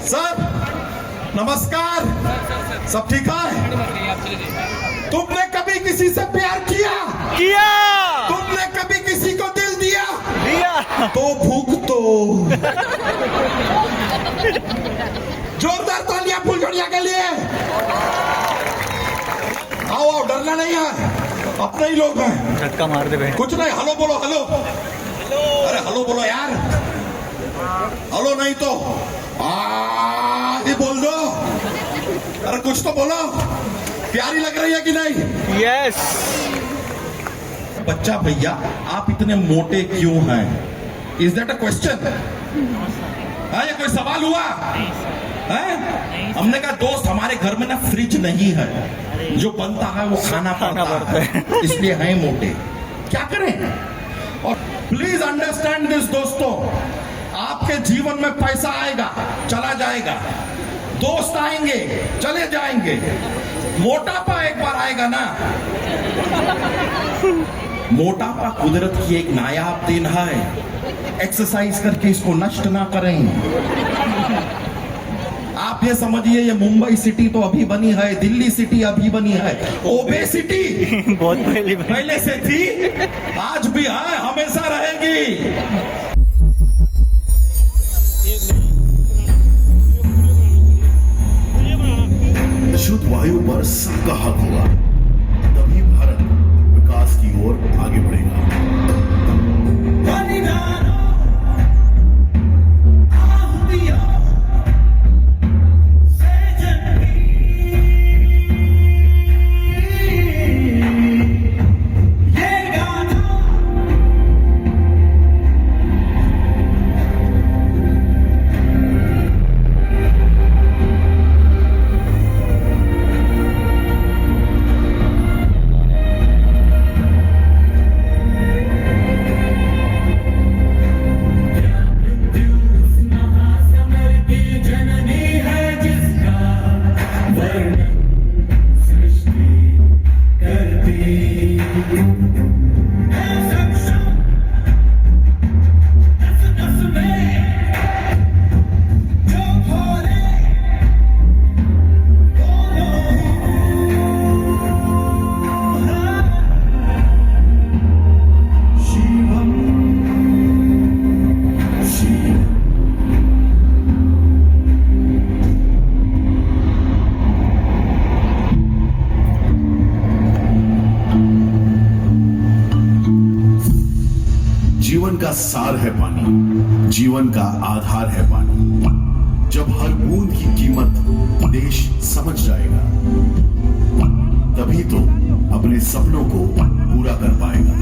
Sir नमस्कार, सब ठीक है? तुमने कभी किसी से प्यार किया? किया। तुमने कभी किसी को दिल दिया? दिया। तो भूख तो जोरदार तालियां फुलझड़िया के लिए। आओ आओ, डरना नहीं है, अपने ही लोग हैं। झटका मार दे भाई। कुछ नहीं, हेलो बोलो, हेलो। अरे हेलो बोलो यार, हेलो नहीं तो ये बोल दो। अरे कुछ तो बोलो, प्यारी लग रही है कि नहीं? यस। बच्चा भैया आप इतने मोटे क्यों हैं? Is that a question? ये कोई सवाल हुआ है? हमने कहा दोस्त हमारे घर में ना फ्रिज नहीं है, जो बनता है वो खाना पड़ता है, इसलिए हैं मोटे। क्या करें? और प्लीज अंडरस्टैंड दिस दोस्तों, आपके जीवन में पैसा आएगा चला जाएगा, दोस्त आएंगे चले जाएंगे, मोटापा एक बार आएगा ना। मोटापा कुदरत की एक नायाब देन है, एक्सरसाइज करके इसको नष्ट ना करें। आप ये समझिए, ये मुंबई सिटी तो अभी बनी है, दिल्ली सिटी अभी बनी है, ओबेसिटी बहुत पहले से थी, आज भी है, हमेशा रहेगी। शुद्ध वायु पर सबका हक होगा, तभी भारत विकास की ओर आगे बढ़ेगा। जीवन का सार है पानी, जीवन का आधार है पानी। जब हर बूंद की कीमत देश समझ जाएगा, तभी तो अपने सपनों को पूरा कर पाएगा।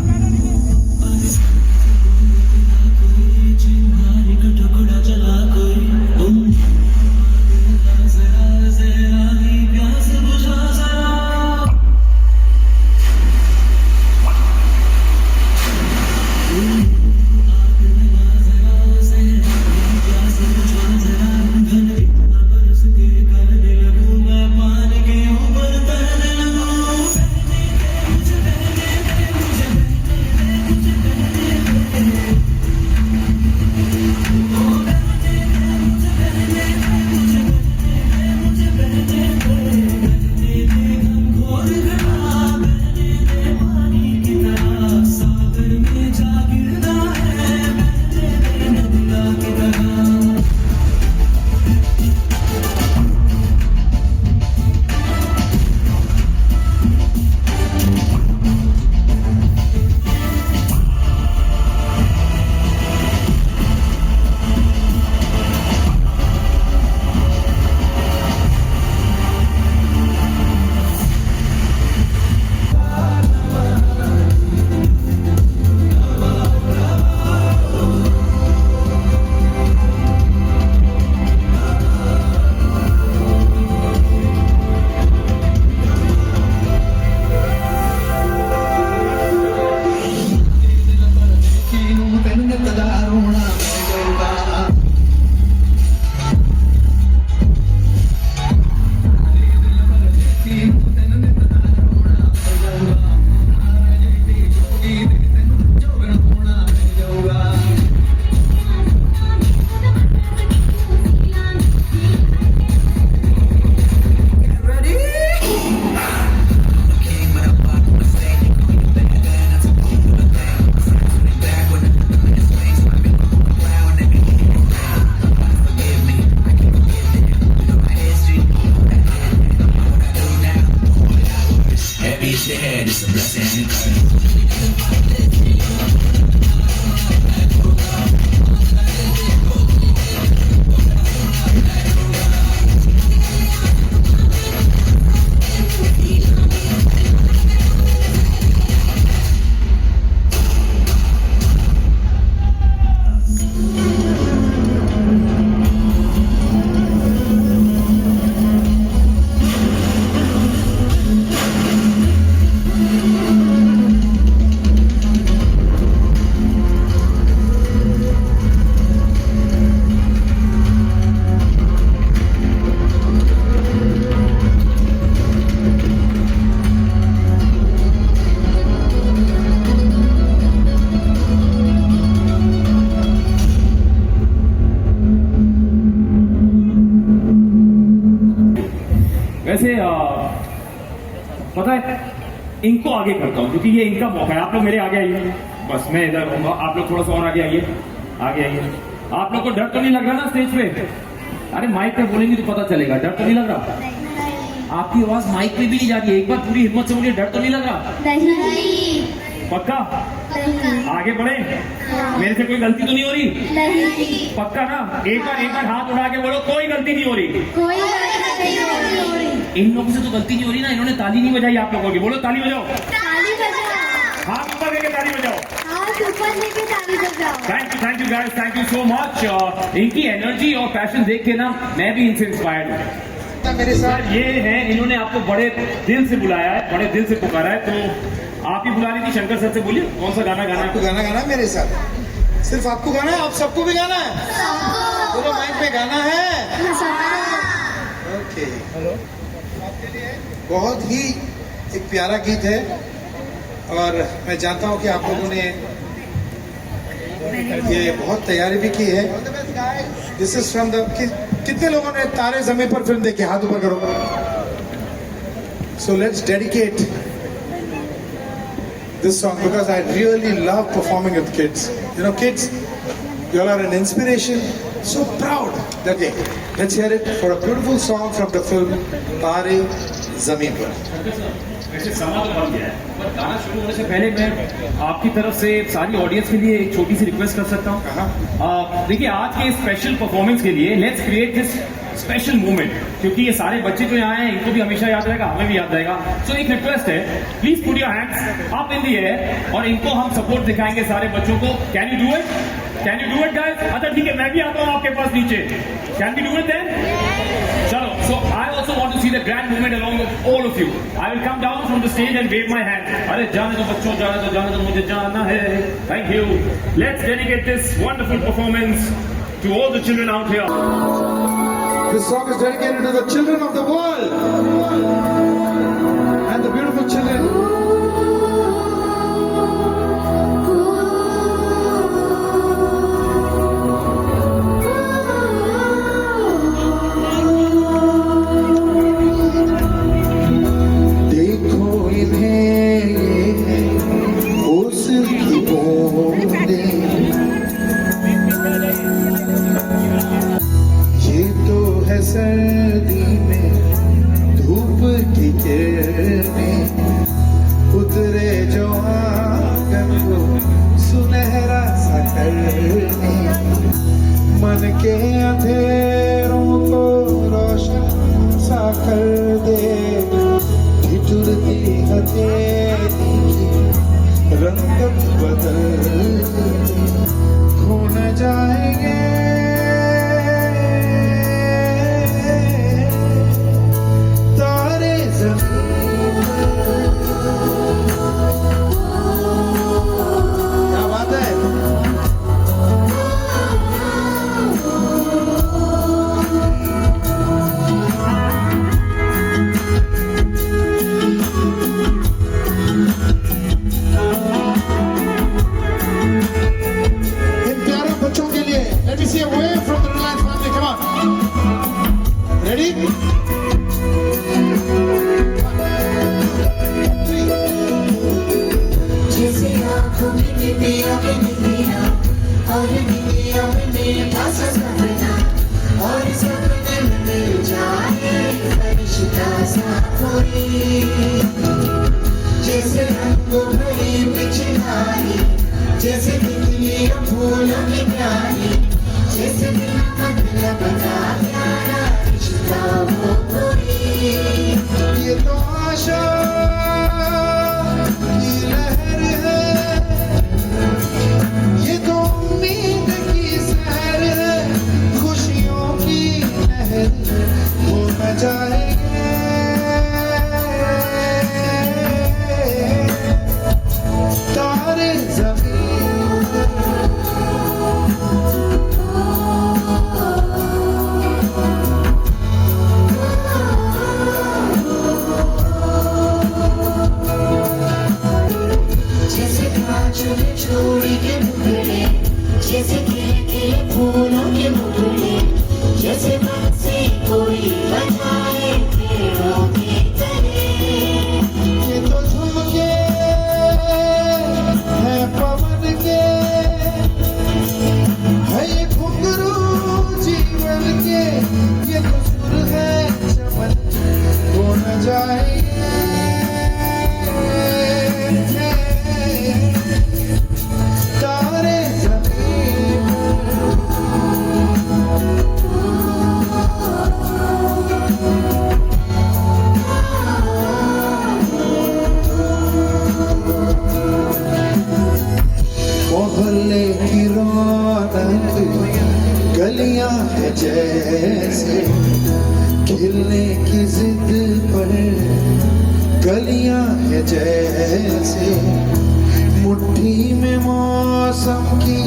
वैसे पता है इनको आगे करता हूँ क्योंकि ये इनका मौका है। आप लोग मेरे आगे आइए, बस मैं इधर हूँ, आप लोग थोड़ा सा और आगे आइए, आगे आइए। आप लोग को डर तो नहीं लग रहा ना स्टेज पे? अरे माइक पे बोलेंगे तो पता चलेगा, डर तो नहीं लग रहा? आपकी आवाज माइक पे भी नहीं जा रही है, एक बार पूरी हिम्मत से बोलिए, डर तो नहीं लग रहा? नहीं। पक्का? आगे बढ़े? मेरे से कोई गलती तो नहीं हो रही? नहीं। पक्का ना? एक बार हाथ उठा के बोलो कोई गलती नहीं हो रही। कोई गलती नहीं हो रही। इन लोगों से तो गलती नहीं हो रही ना, इन्होंने ताली नहीं बजाई आप लोगों की। बोलो ताली बजाओ, ताली बजाओ। हाथ ऊपर लेके ताली बजाओ। हाथ ऊपर लेके ताली बजाओ। Thank you guys, thank you so much. इनकी एनर्जी और पैशन देख के ना मैं भी इनसे इंस्पायर्ड हूँ। मेरे साथ ये है, इन्होंने आपको बड़े दिल से बुलाया है, बड़े दिल से पुकारा है, तो आप ही बुला रही थी। शंकर सर से बोलिए कौन सा गाना गाना आपको है? गाना गाना है मेरे साथ? सिर्फ आपको गाना है? आप सबको भी गाना है? पूरा माइक पे गाना है? ओके। बहुत ही एक प्यारा गीत है और मैं जानता हूँ कि आप लोगों ने ये बहुत तैयारी भी की है। दिस इज फ्रॉम द कितने लोगों ने तारे ज़मीन पर फिल्म देखी? हाथ ऊपर करो। So let's dedicate this song because I really love performing with kids. You know, kids, you all are an inspiration. So proud. Okay, let's hear it for a beautiful song from the film Tare Zameen Par. वैसे समा तो बन गया है, पर गाना शुरू होने से पहले मैं आपकी तरफ से सारी ऑडियंस के लिए एक छोटी सी रिक्वेस्ट कर सकता हूँ। देखिए आज के स्पेशल परफॉर्मेंस के लिए let's create this special moment, क्योंकि ये सारे बच्चे जो यहाँ हैं इनको भी हमेशा याद रहेगा, हमें भी याद रहेगा। सो एक रिक्वेस्ट है, please put your hands up in the air और इनको हम सपोर्ट दिखाएंगे सारे बच्चों को। Can you do it? Can you do it guys? अच्छा ठीक है, मैं भी आता हूँ आपके पास नीचे। Can we do it then? चलो, so I also want to see the grand movement along with all of you. I will come down from the stage and wave my hand. अरे जाने दो बच्चों, जाने दो, मुझे जाना है। Thank you. Let's dedicate this wonderful performance to all the children out here. This song is dedicated to the children of the world and the beautiful children. देखो इन्हें उस की बूंदें, ये तो है सर्दी में धूप की किरणें, उतरे जो आंगन को सुनहरा सा करने, मन के अंधेरों को रोशन सा कर दे, ठिठुरती हथेली की रंगत बदल खो न जाएंगे तारे ज़मीन। क्या बात है? इन प्यारे बच्चों के लिए let me see a wave from the Reliance family. Come on. Ready? जैसे आँखों में निंदिया और निंदिया में मेरे पास सपना और सपने में मिल जाए फरिश्ता सा कोई, जैसे रंगों भरी पिचकारी, जैसे तितलियां फूलों की प्यारी, जैसे दिल का दिल बता प्यारा रिश्ता वो जैसे खिलने की जिद पर गलियां है जैसे मुट्ठी में मौसम की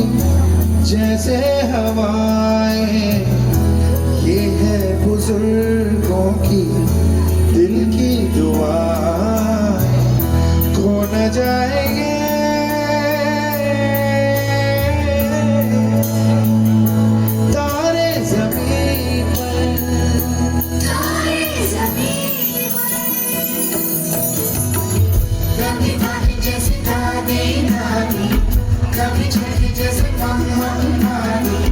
जैसे हवाएं ये है बुजुर्गों की दिल की दुआएं खो न जाएंगे तारे जमीन कभी दादी जैसे दादी नानी, कभी छठी जैसे मम्मा नानी,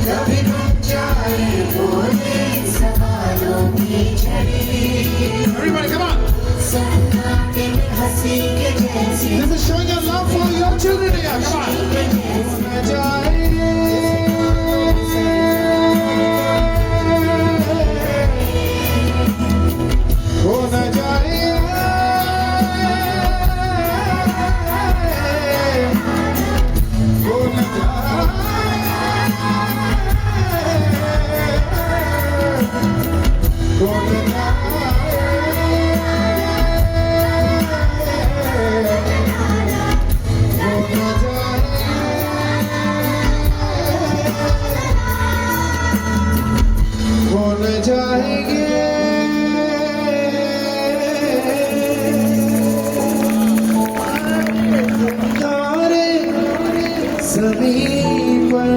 कभी रुक जाए बोले सवालों की झड़ी। Everybody, come on! सन्नाटे में हंसी के जैसी This is showing your love for your children here. Come on! न जाएंगे खो न जाएंगे खो न जाएंगे खो न जाएंगे तारे ज़मीन पर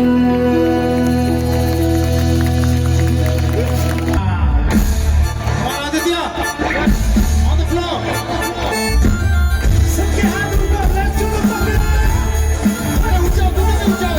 आदित्य on the floor सबके हाथ ऊपर let's do the fucking अरे ऊंचा ऊंचा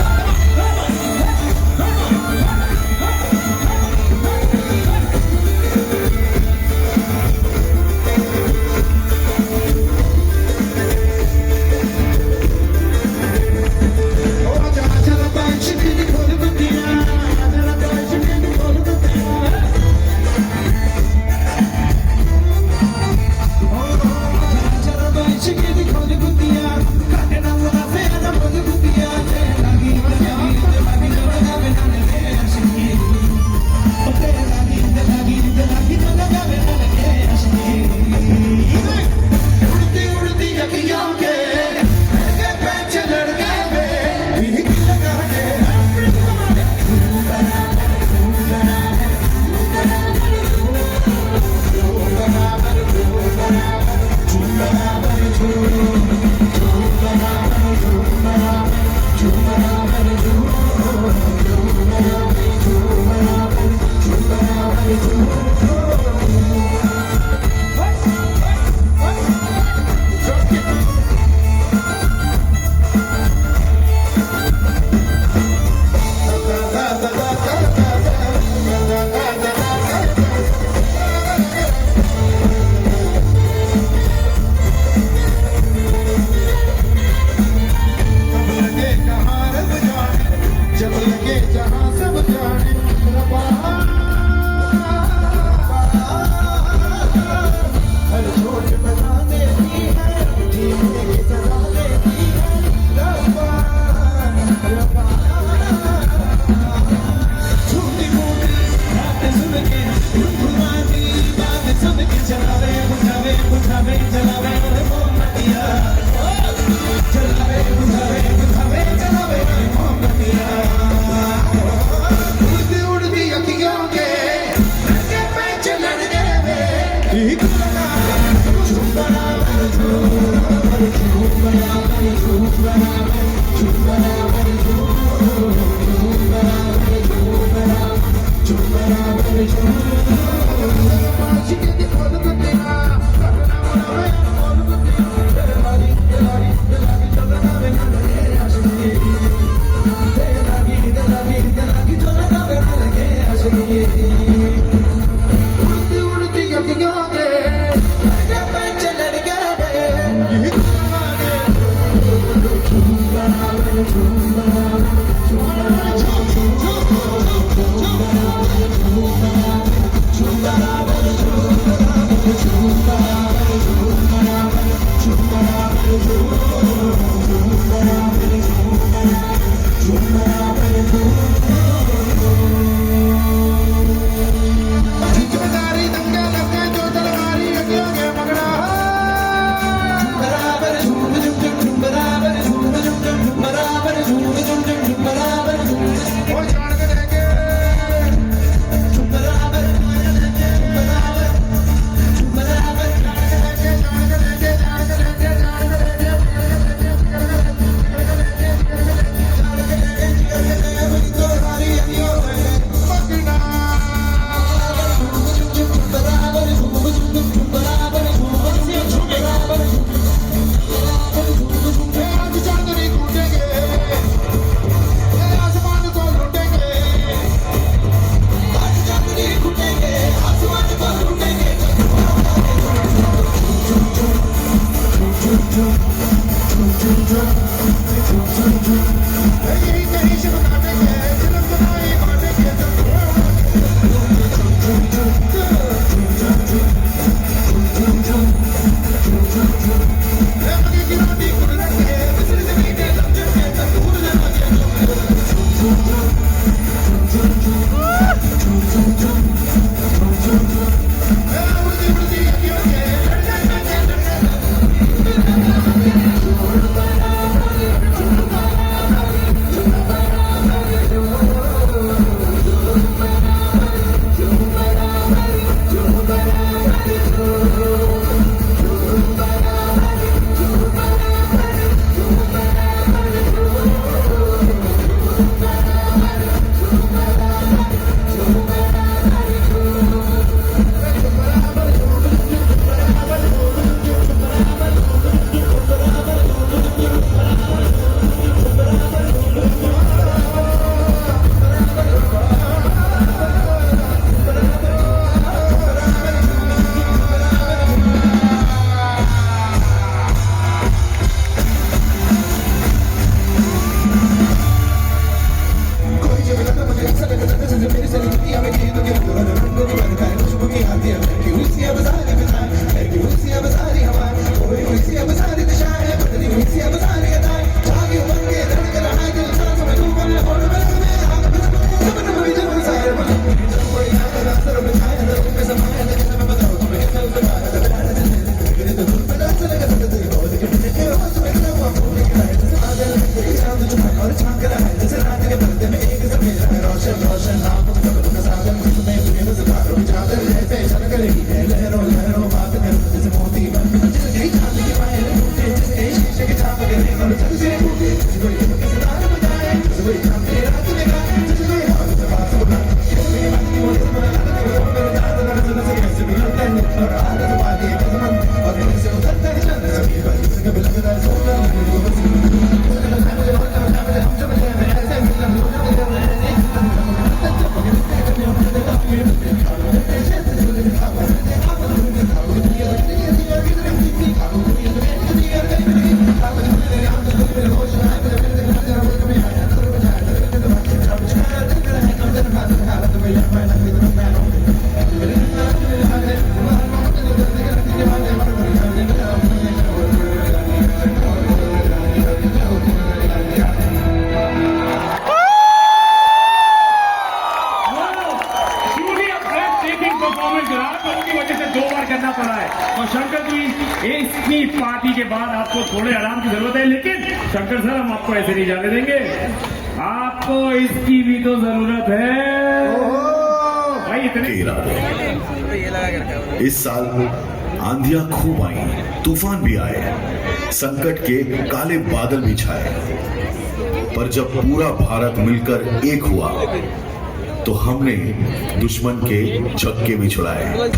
परफॉर्मेंस रात लोगों की वजह से 2 बार करना पड़ा है। और शंकर जी, इतनी पार्टी के बाद आपको थोड़े आराम की जरूरत है, लेकिन शंकर सर हम आपको ऐसे नहीं जाने देंगे, आपको इसकी भी तो जरूरत है भाई। इतने इस साल आंधियां खूब आई, तूफान भी आए, संकट के काले बादल भी छाए, पर जब पूरा भारत मिलकर एक हुआ तो हमने दुश्मन के छक्के भी छुड़ाए।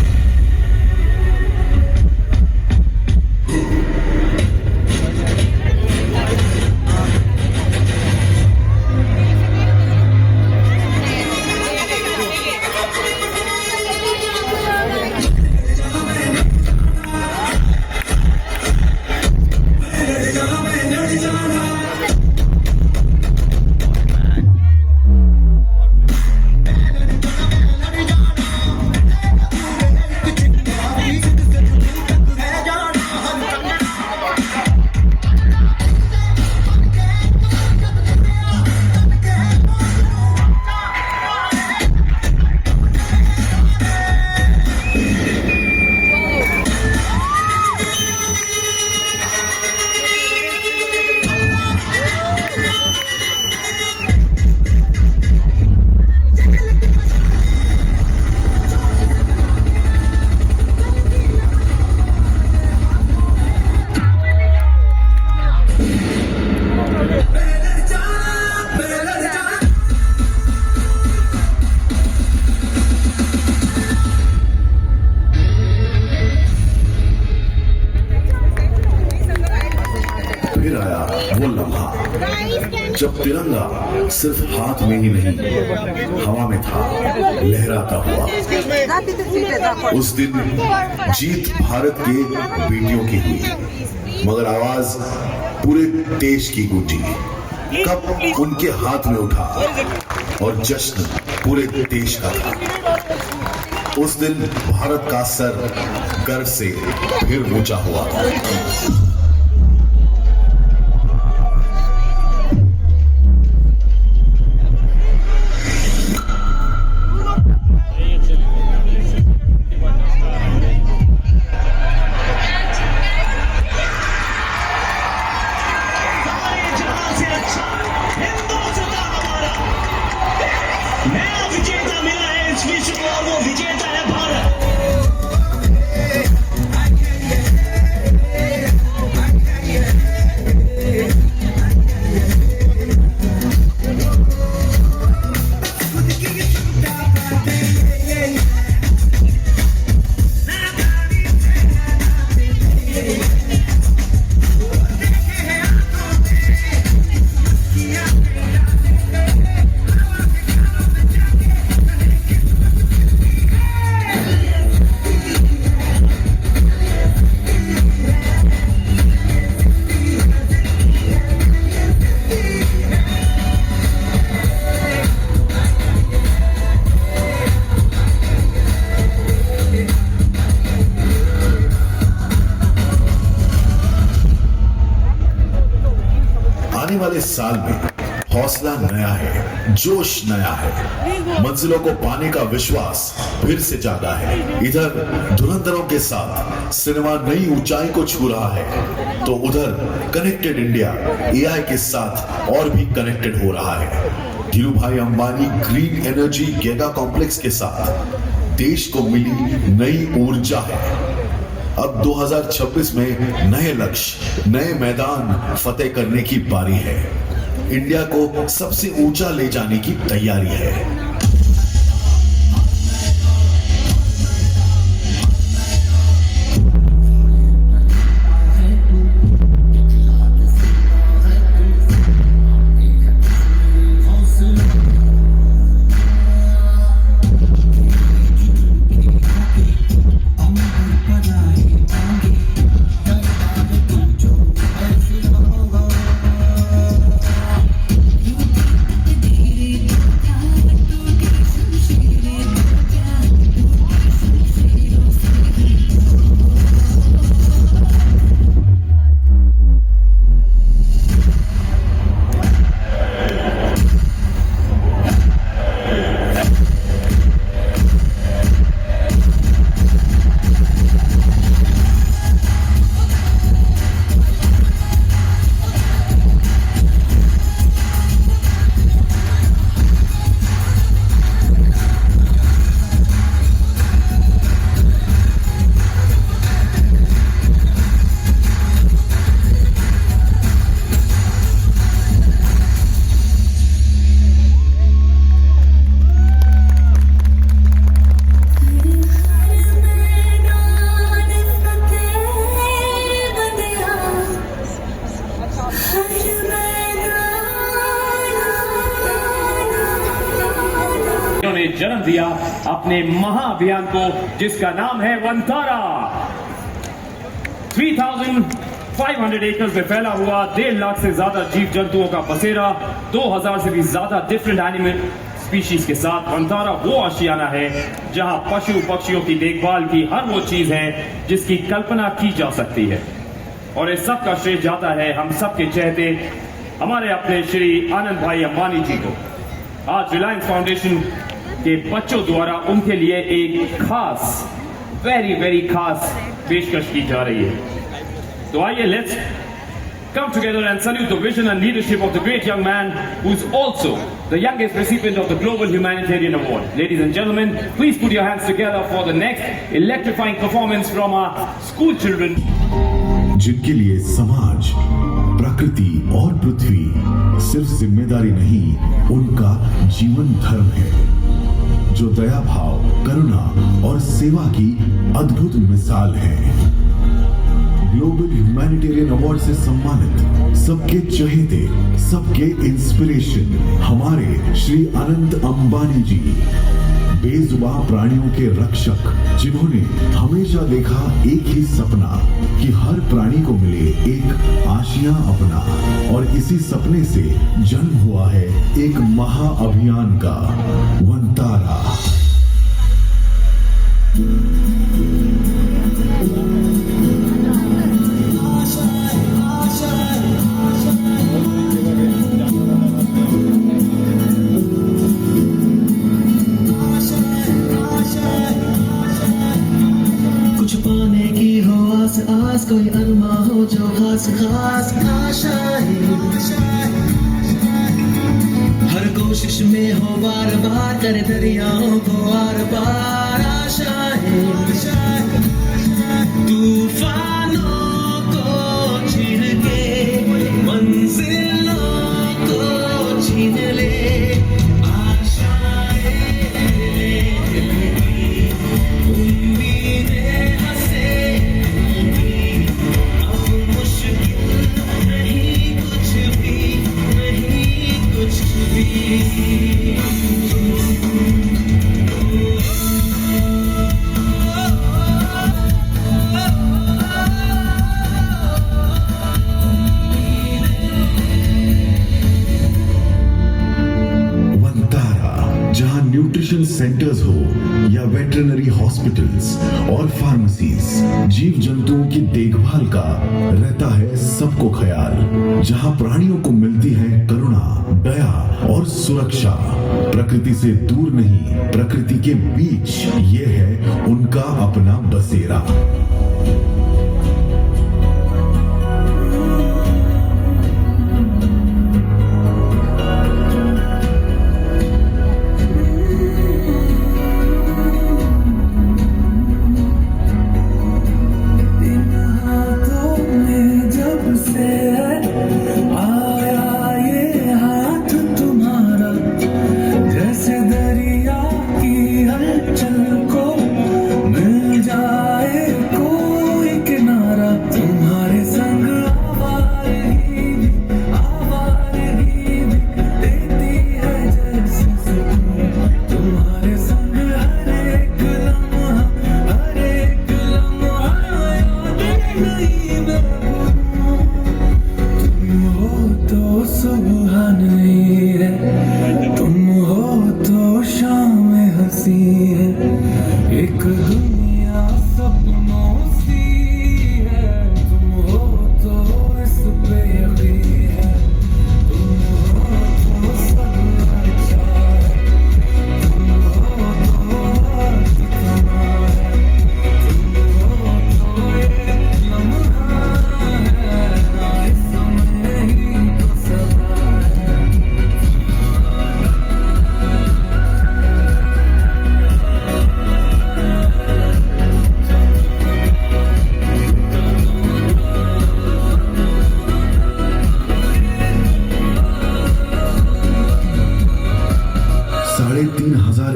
फिर आया वो लम्हा जब तिरंगा सिर्फ हाथ में ही नहीं हवा में था, लहराता हुआ। उस दिन जीत भारत के बेटियों की हुई, मगर आवाज पूरे देश की गूंजी। कब उनके हाथ में उठा और जश्न पूरे देश का था। उस दिन भारत का सर गर्व से फिर ऊंचा हुआ। आने वाले साल में हौसला नया है, जोश नया है, मंजिलों को पाने का विश्वास फिर से जागा है। इधर धुरंधरों के साथ सिनेमा नई ऊंचाई को छू रहा है, तो उधर कनेक्टेड इंडिया एआई के साथ और भी कनेक्टेड हो रहा है। Dhirubhai Ambani green energy giga complex के साथ देश को मिली नई ऊर्जा है। अब 2026 में नए लक्ष्य, नए मैदान फतेह करने की बारी है। इंडिया को सबसे ऊंचा ले जाने की तैयारी है। अपने महाअभियान को जिसका नाम है वंतारा। 3,500 एकड़ में फैला हुआ 1.5 लाख से ज्यादा जीव जंतुओं का बसेरा, 2,000 से भी ज्यादा डिफरेंट एनिमल स्पीशीज के साथ वंतारा वो आशियाना है जहां पशु पक्षियों की देखभाल की हर वो चीज है जिसकी कल्पना की जा सकती है। और इस सब का श्रेय जाता है हम सबके चहेते हमारे अपने श्री आनंद भाई अंबानी जी को। आज रिलायंस फाउंडेशन के बच्चों द्वारा उनके लिए एक खास वेरी खास पेशकश की जा रही है। तो आइए let's come together and salute the vision and leadership of the great young man who's also the youngest recipient of the Global Humanitarian Award. Ladies and gentlemen, please put your hands together for the next electrifying performance from our school children. जिनके लिए समाज, प्रकृति और पृथ्वी सिर्फ जिम्मेदारी नहीं, उनका जीवन धर्म है, जो दया भाव, करुणा और सेवा की अद्भुत मिसाल है। ग्लोबल ह्यूमैनिटेरियन अवार्ड से सम्मानित सबके चहेते, सबके इंस्पिरेशन हमारे श्री अनंत अंबानी जी, बेजुबान प्राणियों के रक्षक, जिन्होंने हमेशा देखा एक ही सपना कि हर प्राणी को मिले एक आशियां अपना, और इसी सपने से जन्म हुआ है एक महाअभियान का वंतारा। कुछ पाने की हो आस आस, कोई अरमा हो जो खास खास आशाएं, हर कोशिश में हो बार बार करे दरियाओं को आर पार आशाएं, तूफानों को छीन के मंजिलों को छीन ले, न्यूट्रिशन सेंटर्स हो या वेटरनरी हॉस्पिटल्स और फार्मेसीज, जीव जंतुओं की देखभाल का रहता है सबको ख्याल। जहां प्राणियों को मिलती है करुणा, दया और सुरक्षा, प्रकृति से दूर नहीं, प्रकृति के बीच, ये है उनका अपना बसेरा।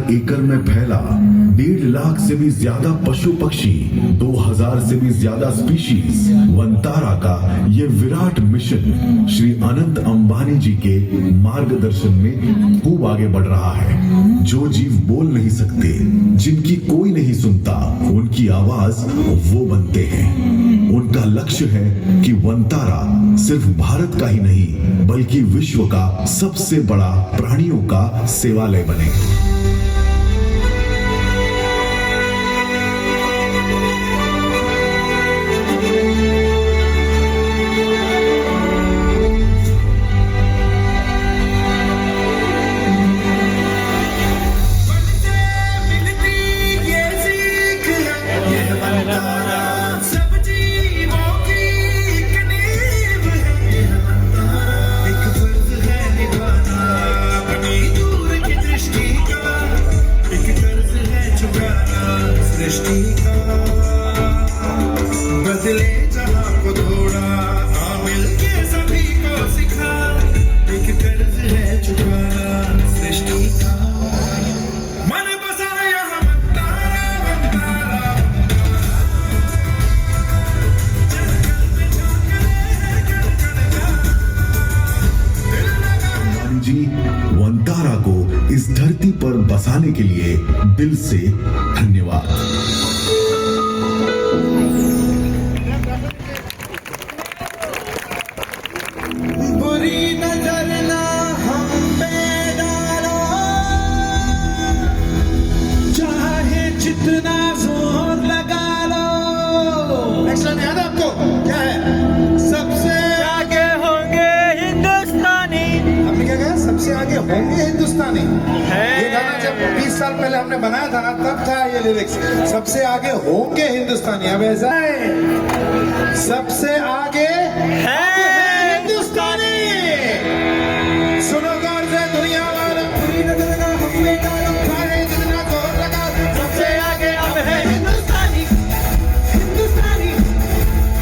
एकड़ में फैला 1.5 लाख से भी ज्यादा पशु पक्षी, 2000 से भी ज्यादा स्पीशीज, वंतारा का ये विराट मिशन श्री अनंत अंबानी जी के मार्गदर्शन में खूब आगे बढ़ रहा है। जो जीव बोल नहीं सकते, जिनकी कोई नहीं सुनता, उनकी आवाज वो बनते हैं। उनका लक्ष्य है कि वंतारा सिर्फ भारत का ही नहीं बल्कि विश्व का सबसे बड़ा प्राणियों का सेवालय बने। बदले जहां को थोड़ा मिलके सभी को सिखा, एक कर्ज है चुकाना सृष्टि का। मन बसा यहाँ अंबानी जी वंतारा को इस धरती पर बसाने के लिए दिल से धन्यवाद। बुरी नजर ना हम पे डालो, चाहे जितना जोर लगा लो। नेक्स्ट लाइन याद है आपको? क्या है? सबसे आगे होंगे हिंदुस्तानी। आपने क्या कहा? सबसे आगे होंगे हिंदुस्तानी। है। ये गाना जब 20 साल पहले हमने बनाया था ना, तब था ये लिरिक्स, सबसे आगे होंगे हिंदुस्तानी। अब ऐसा है, सबसे आगे है हिंदुस्तानी। सुनो गौर से दुनिया वाला, पूरी नजर ना हम पे डालो, चाहे जितना जोर लगा दो, सबसे आगे अब है हिंदुस्तानी। हिंदुस्तानी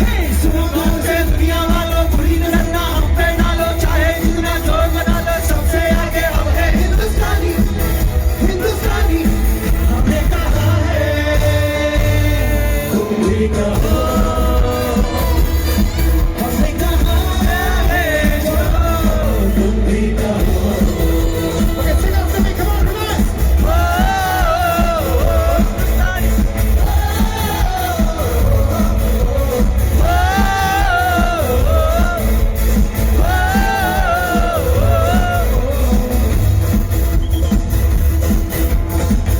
है। सुनो गौर से दुनिया वालों, पूरी नजर ना हम पे डालो, चाहे जितना जोर लगा लो, सबसे आगे अब है हिंदुस्तानी। हिंदुस्तानी हमने कहा है, तुम भी कहो। हमने कहा है, तुम भी कहो। Okay, sing out to me, come on, come on.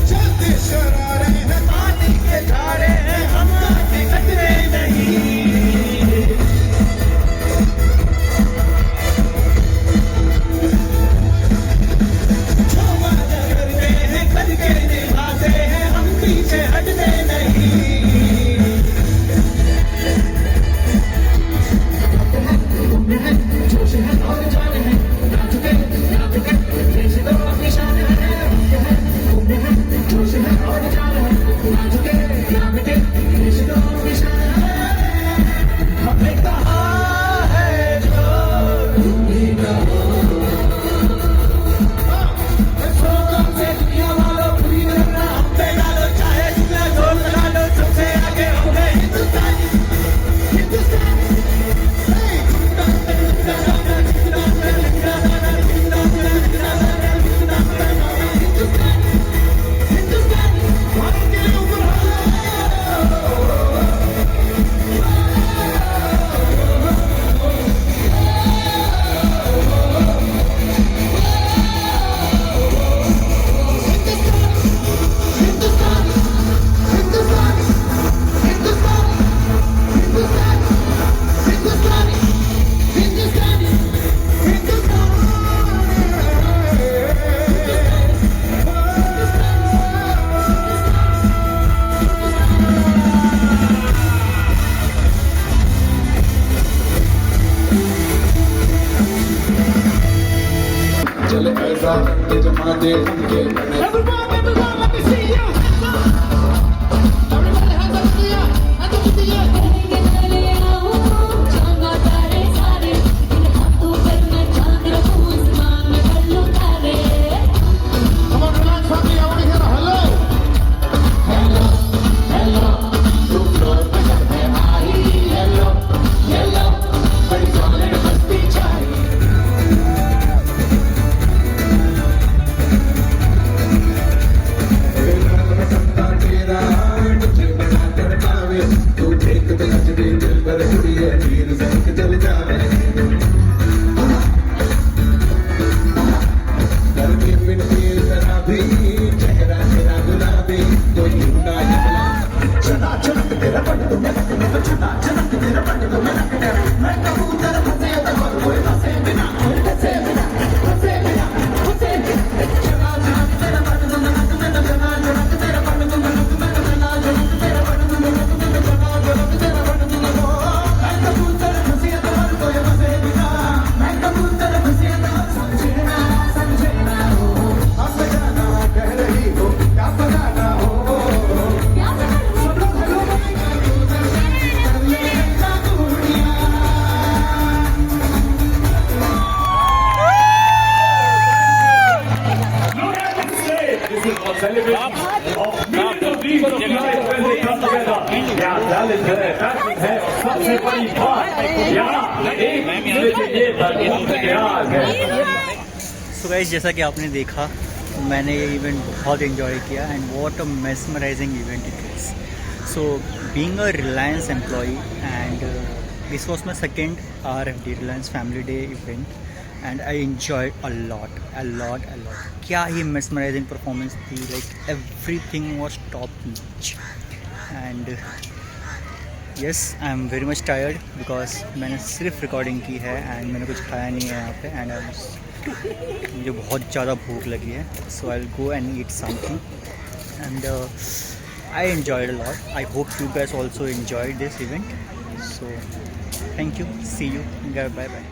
चलते शरारे हैं, पानी के धारे हैं, हम आगे कतरे नहीं। जो वादा करते हैं करके निभाते हैं, हम पीछे हटते नहीं। जोश है और जान है, ना झुके ना झुके, देश तो अपनी शान है। जोश है और जान है, ना झुके ना झुके, देश तो अपनी शान है। हमने कहा है जो तुम भी कहो। सोचों से दुनिया वालों, पूरी नजर ना हम पे डालो, चाहे जितना जोर लगा लो, सबसे आगे हम हैं हिंदुस्तानी। हिंदुस्तानी चले ऐसा के जमाने के Look at this stage. This is a celebration of millions of dreams of life when they come together. यहाँ talent है, passion है, और सबसे बड़ी बात यहाँ एक दूसरे के लिए भरपूर प्यार है। सो गाइस, जैसा कि आपने देखा, मैंने ये इवेंट बहुत एंजॉय किया and what a mesmerising event it is. So being a Reliance employee and this was my second RFD Reliance family day event and I enjoyed a lot. क्या ही मेस्मराइजिंग परफॉर्मेंस थी. Like everything was top notch and yes, I am very much tired because मैंने सिर्फ recording की है and मैंने कुछ खाया नहीं है यहाँ पे एंड मुझे बहुत ज़्यादा भूख लगी है. So I will go and eat something and I enjoyed a lot. I hope you guys also enjoyed this event. So thank you, see you, bye bye.